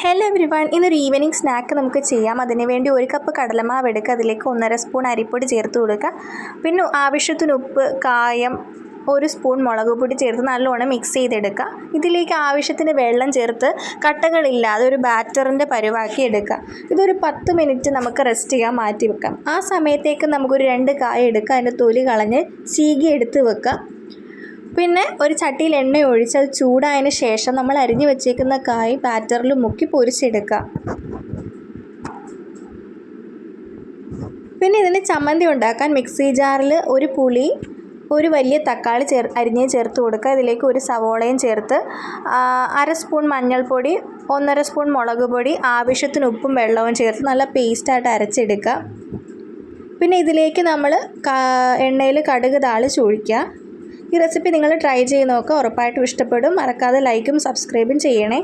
Hello everyone, ഇന്നൊരു evening snack നമുക്ക് ചെയ്യാം. അതിനുവേണ്ടി 1 കപ്പ് കടലമാവ് എടുക്കുക, അതിലേക്ക് 1.5 സ്പൂൺ അരിപ്പൊടി ചേർത്ത് കൊടുക്കുക. പിന്നെ ആവശ്യത്തിന് ഉപ്പ്, കായം, 1 സ്പൂൺ മുളക് പൊടി ചേർത്ത് നല്ലോണം മിക്സ് ചെയ്തെടുക്കുക. ഇതിലേക്ക് ആവശ്യത്തിന് വെള്ളം ചേർത്ത് കട്ടകളില്ലാതെ ഒരു ബാറ്ററിൻ്റെ പരുവാക്കി എടുക്കുക. ഇതൊരു 10 മിനിറ്റ് നമുക്ക് റെസ്റ്റ് ചെയ്യാൻ മാറ്റി വെക്കാം. ആ സമയത്തേക്ക് നമുക്കൊരു 2 കായ എടുക്കുക, അതിൻ്റെ തൊലി കളഞ്ഞ് ചീകി എടുത്ത് വെക്കുക. പിന്നെ ഒരു ചട്ടിയിൽ എണ്ണ ഒഴിച്ച് അത് ചൂടായതിന് ശേഷം നമ്മൾ അരിഞ്ഞു വെച്ചേക്കുന്ന കായ് ബാറ്ററിൽ മുക്കി പൊരിച്ചെടുക്കുക. പിന്നെ ഇതിന് ചമ്മന്തി ഉണ്ടാക്കാൻ മിക്സി ജാറിൽ ഒരു പുളി, ഒരു വലിയ തക്കാളി അരിഞ്ഞ് ചേർത്ത് കൊടുക്കുക. ഇതിലേക്ക് 1 സവോളയും ചേർത്ത് 1/2 സ്പൂൺ മഞ്ഞൾപ്പൊടി, 1.5 സ്പൂൺ മുളക് പൊടി, ആവശ്യത്തിന് ഉപ്പും വെള്ളവും ചേർത്ത് നല്ല പേസ്റ്റായിട്ട് അരച്ചെടുക്കുക. പിന്നെ ഇതിലേക്ക് നമ്മൾ എണ്ണയിൽ കടുക് താളിച്ച് ഒഴിക്കുക. ഈ റെസിപ്പി നിങ്ങൾ ട്രൈ ചെയ്ത് നോക്കുക, ഉറപ്പായിട്ടും ഇഷ്ടപ്പെടും. മറക്കാതെ ലൈക്കും സബ്സ്ക്രൈബും ചെയ്യണേ.